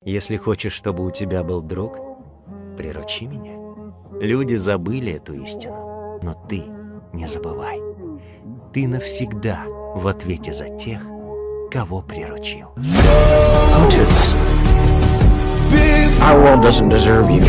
Если хочешь, чтобы у тебя был друг, приручи меня. Люди забыли эту истину, но ты не забывай. Ты навсегда в ответе за тех, кого приручил. Don't do this. Our world doesn't deserve you.